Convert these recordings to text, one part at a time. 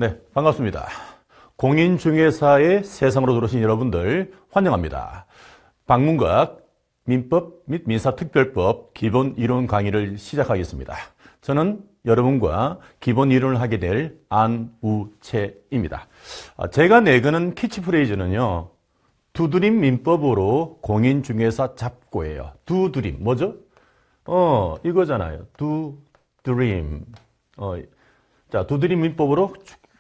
네, 반갑습니다. 공인중개사의 세상으로 들어오신 여러분들 환영합니다. 방문각 민법 및 민사특별법 기본 이론 강의를 시작하겠습니다. 저는 여러분과 기본 이론을 하게 될 안우채입니다. 제가 내거는 캐치프레이즈는요, 두드림 민법으로 공인중개사 잡고예요. 두드림, 뭐죠? 이거잖아요. 두드림. 자, 두드림 민법으로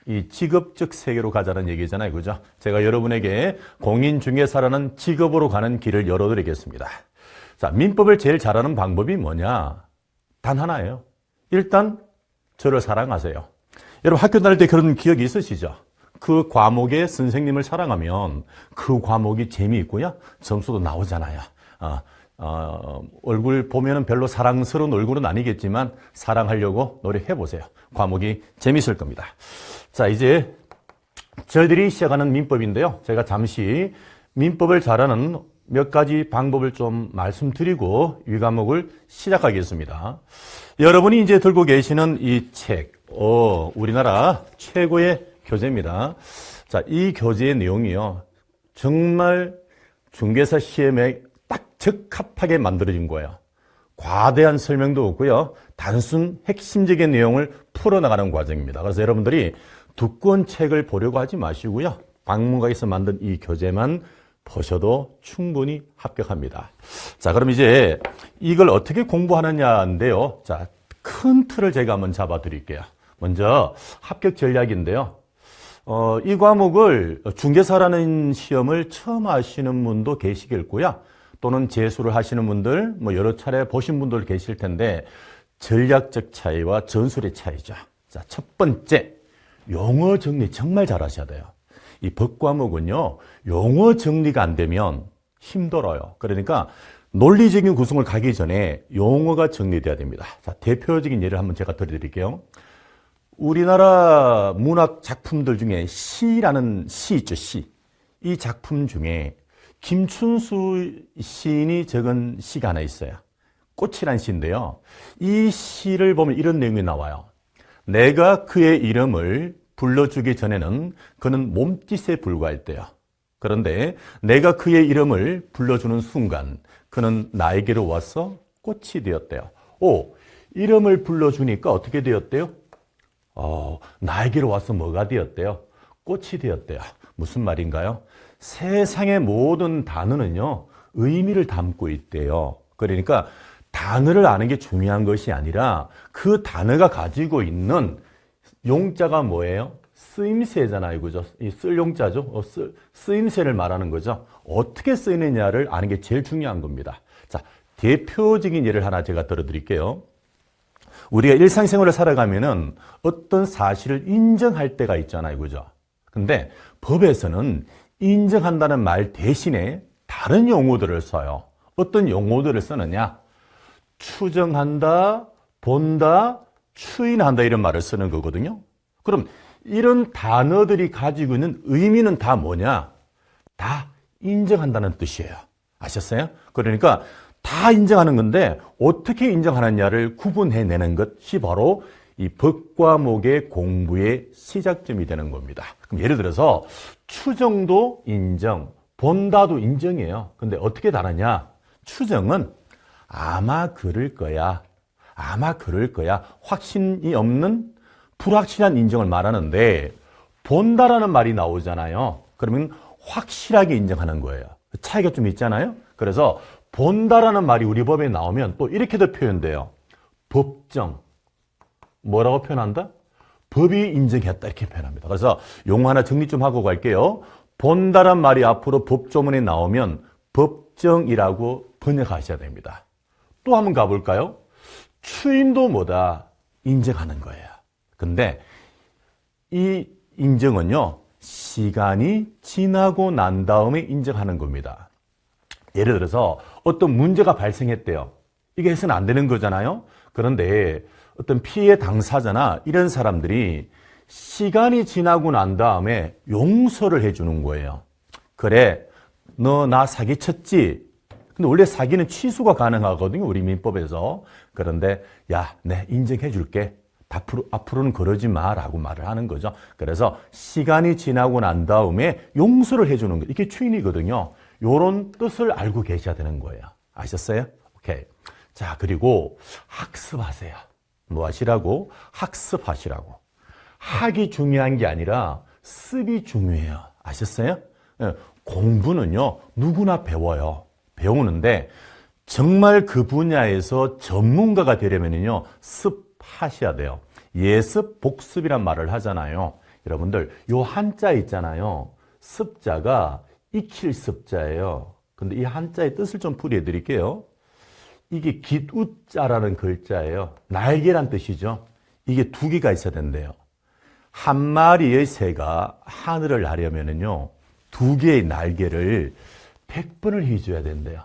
이 직업적 세계로 가자는 얘기잖아요. 그죠? 제가 여러분에게 공인중개사라는 직업으로 가는 길을 열어드리겠습니다. 자, 민법을 제일 잘하는 방법이 뭐냐? 단 하나예요. 일단 저를 사랑하세요. 여러분 학교 다닐 때 그런 기억이 있으시죠? 그 과목의 선생님을 사랑하면 그 과목이 재미있고요. 점수도 나오잖아요. 얼굴 보면은 별로 사랑스러운 얼굴은 아니겠지만 사랑하려고 노력해보세요. 과목이 재밌을 겁니다. 자, 이제 저희들이 시작하는 민법인데요. 제가 잠시 민법을 잘하는 몇 가지 방법을 좀 말씀드리고 이 과목을 시작하겠습니다. 여러분이 이제 들고 계시는 이 책, 우리나라 최고의 교재입니다. 자, 이 교재의 내용이요. 정말 중개사 시험에 딱 적합하게 만들어진 거예요. 과대한 설명도 없고요. 단순 핵심적인 내용을 풀어나가는 과정입니다. 그래서 여러분들이 두꺼운 책을 보려고 하지 마시고요. 방문각에서 만든 이 교재만 보셔도 충분히 합격합니다. 자, 그럼 이제 이걸 어떻게 공부하느냐인데요. 자, 큰 틀을 제가 한번 잡아 드릴게요. 먼저 합격 전략인데요. 이 과목을 중개사라는 시험을 처음 하시는 분도 계시겠고요. 또는 재수를 하시는 분들, 여러 차례 보신 분들 계실 텐데, 전략적 차이와 전술의 차이죠. 자, 첫 번째, 용어 정리 정말 잘 하셔야 돼요. 이 법 과목은요, 용어 정리가 안 되면 힘들어요. 그러니까 논리적인 구성을 가기 전에 용어가 정리돼야 됩니다. 자, 대표적인 예를 한번 제가 들어드릴게요. 우리나라 문학 작품들 중에 시라는 시 있죠, 시. 이 작품 중에 김춘수 시인이 적은 시가 하나 있어요. 꽃이란 시인데요. 이 시를 보면 이런 내용이 나와요. 내가 그의 이름을 불러주기 전에는 그는 몸짓에 불과했대요. 그런데 내가 그의 이름을 불러주는 순간 그는 나에게로 와서 꽃이 되었대요. 이름을 불러주니까 어떻게 되었대요? 나에게로 와서 뭐가 되었대요? 꽃이 되었대요. 무슨 말인가요? 세상의 모든 단어는요, 의미를 담고 있대요. 그러니까 단어를 아는 게 중요한 것이 아니라 그 단어가 가지고 있는 용자가 뭐예요? 쓰임새잖아요. 그죠? 이 쓸 용자죠? 쓰임새를 말하는 거죠. 어떻게 쓰이느냐를 아는 게 제일 중요한 겁니다. 자, 대표적인 예를 하나 제가 들어드릴게요. 우리가 일상생활을 살아가면은 어떤 사실을 인정할 때가 있잖아요. 그죠? 근데 법에서는 인정한다는 말 대신에 다른 용어들을 써요. 어떤 용어들을 쓰느냐? 추정한다, 본다, 추인한다 이런 말을 쓰는 거거든요. 그럼 이런 단어들이 가지고 있는 의미는 다 뭐냐? 다 인정한다는 뜻이에요. 아셨어요? 그러니까 다 인정하는 건데 어떻게 인정하느냐를 구분해내는 것이 바로 이 법과목의 공부의 시작점이 되는 겁니다. 그럼 예를 들어서 추정도 인정, 본다도 인정이에요. 근데 어떻게 다르냐? 추정은 아마 그럴 거야. 아마 그럴 거야. 확신이 없는 불확실한 인정을 말하는데 본다라는 말이 나오잖아요. 그러면 확실하게 인정하는 거예요. 차이가 좀 있잖아요. 그래서 본다라는 말이 우리 법에 나오면 또 이렇게도 표현돼요. 법정. 뭐라고 표현한다? 법이 인정했다 이렇게 표현합니다. 그래서 용어 하나 정리 좀 하고 갈게요. 본다란 말이 앞으로 법조문에 나오면 법정이라고 번역하셔야 됩니다. 또 한번 가볼까요? 추임도 뭐다? 인정하는 거예요. 근데 이 인정은요, 시간이 지나고 난 다음에 인정하는 겁니다. 예를 들어서 어떤 문제가 발생했대요. 이게 해서는 안 되는 거잖아요. 그런데 어떤 피해 당사자나 이런 사람들이 시간이 지나고 난 다음에 용서를 해주는 거예요. 그래, 너 나 사기쳤지? 근데 원래 사기는 취소가 가능하거든요. 우리 민법에서. 그런데 야, 내 인정해 줄게. 앞으로는 그러지 마라고 말을 하는 거죠. 그래서 시간이 지나고 난 다음에 용서를 해주는 거. 이게 추인이거든요. 요런 뜻을 알고 계셔야 되는 거예요. 아셨어요? 오케이. 자, 그리고 학습하세요. 뭐 하시라고? 학습하시라고. 학이 중요한 게 아니라 습이 중요해요. 아셨어요? 공부는요, 누구나 배워요. 배우는데 정말 그 분야에서 전문가가 되려면요, 습하셔야 돼요. 예습, 복습이란 말을 하잖아요. 여러분들, 요 한자 있잖아요. 습자가 익힐 습자예요. 근데 이 한자의 뜻을 좀 풀이해 드릴게요. 이게 깃우자라는 글자예요. 날개란 뜻이죠. 이게 두 개가 있어야 된대요. 한 마리의 새가 하늘을 나려면은요, 두 개의 날개를 100번을 휘줘야 된대요.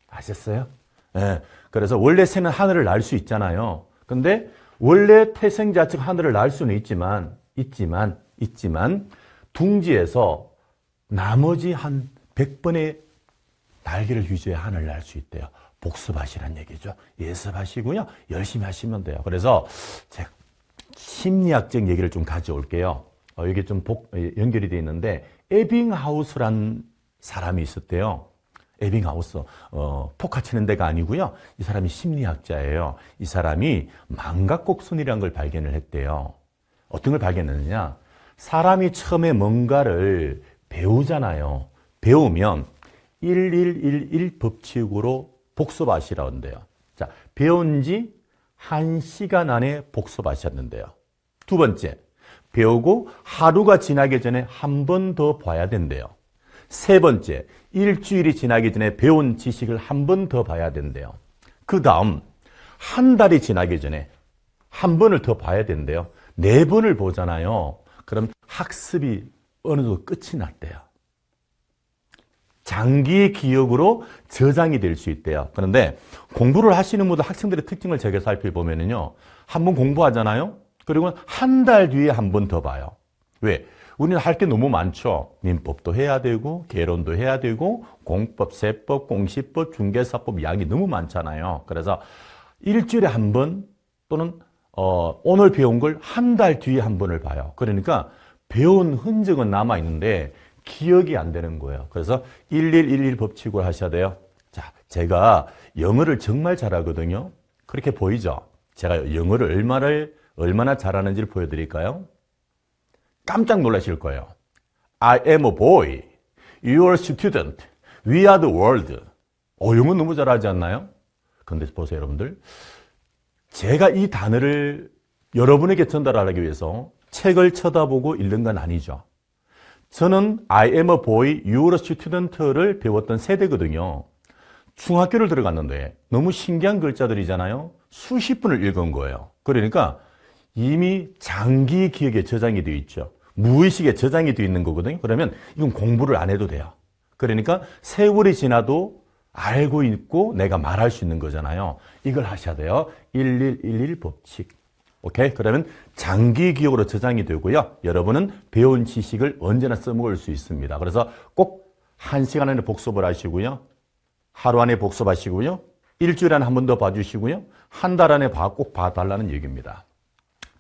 아셨어요? 네. 그래서 원래 새는 하늘을 날 수 있잖아요. 근데 원래 태생자 즉 하늘을 날 수는 있지만 둥지에서 나머지 한 100번의 날개를 휘줘야 하늘을 날 수 있대요. 복습하시란 얘기죠. 예습하시고요. 열심히 하시면 돼요. 그래서 제가 심리학적 얘기를 좀 가져올게요. 이게 좀 연결이 되어 있는데, 에빙하우스란 사람이 있었대요. 에빙하우스, 포카 치는 데가 아니고요. 이 사람이 심리학자예요. 이 사람이 망각곡선이라는 걸 발견을 했대요. 어떤 걸 발견했느냐? 사람이 처음에 뭔가를 배우잖아요. 배우면 1111 법칙으로 복습하시라고 한대요. 자, 배운 지 1시간 안에 복습하셨는데요. 두 번째, 배우고 하루가 지나기 전에 한 번 더 봐야 된대요. 세 번째, 일주일이 지나기 전에 배운 지식을 한 번 더 봐야 된대요. 그 다음, 한 달이 지나기 전에 한 번을 더 봐야 된대요. 4번을 보잖아요. 그럼 학습이 어느 정도 끝이 났대요. 장기의 기억으로 저장이 될 수 있대요. 그런데 공부를 하시는 분들 학생들의 특징을 제가 살펴보면요. 한 번 공부하잖아요. 그리고 한 달 뒤에 한 번 더 봐요. 왜? 우리는 할 게 너무 많죠. 민법도 해야 되고, 개론도 해야 되고, 공법, 세법, 공시법, 중개사법 양이 너무 많잖아요. 그래서 일주일에 한 번 또는 오늘 배운 걸 한 달 뒤에 한 번을 봐요. 그러니까 배운 흔적은 남아있는데 기억이 안 되는 거예요. 그래서 1111 법칙을 하셔야 돼요. 자, 제가 영어를 정말 잘하거든요. 그렇게 보이죠? 제가 영어를 얼마나 잘하는지를 보여드릴까요? 깜짝 놀라실 거예요. I am a boy. You are a student. We are the world. 영어 너무 잘하지 않나요? 근데 보세요, 여러분들. 제가 이 단어를 여러분에게 전달하기 위해서 책을 쳐다보고 읽는 건 아니죠. 저는 I am a boy, you are a student를 배웠던 세대거든요. 중학교를 들어갔는데 너무 신기한 글자들이잖아요. 수십 분을 읽은 거예요. 그러니까 이미 장기 기억에 저장이 되어 있죠. 무의식에 저장이 되어 있는 거거든요. 그러면 이건 공부를 안 해도 돼요. 그러니까 세월이 지나도 알고 있고 내가 말할 수 있는 거잖아요. 이걸 하셔야 돼요. 1111 법칙. 오케이? 그러면 장기 기억으로 저장이 되고요. 여러분은 배운 지식을 언제나 써먹을 수 있습니다. 그래서 꼭 1시간 안에 복습을 하시고요. 하루 안에 복습하시고요. 일주일 안에 한 번 더 봐주시고요. 한 달 안에 꼭 봐달라는 얘기입니다.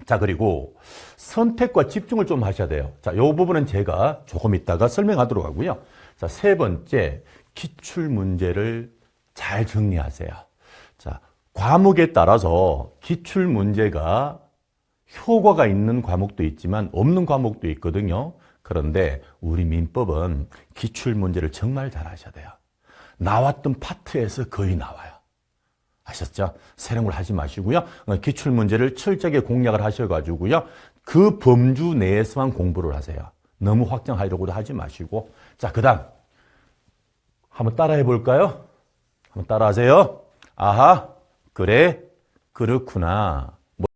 자, 그리고 선택과 집중을 좀 하셔야 돼요. 자, 이 부분은 제가 조금 이따가 설명하도록 하고요. 자, 세 번째, 기출 문제를 잘 정리하세요. 자, 과목에 따라서 기출 문제가 효과가 있는 과목도 있지만 없는 과목도 있거든요. 그런데 우리 민법은 기출 문제를 정말 잘 하셔야 돼요. 나왔던 파트에서 거의 나와요. 아셨죠? 새로운 걸 하지 마시고요. 기출 문제를 철저하게 공략을 하셔가지고요. 그 범주 내에서만 공부를 하세요. 너무 확장하려고도 하지 마시고. 자, 그 다음 한번 따라해 볼까요? 한번 따라하세요. 아하, 그래, 그렇구나.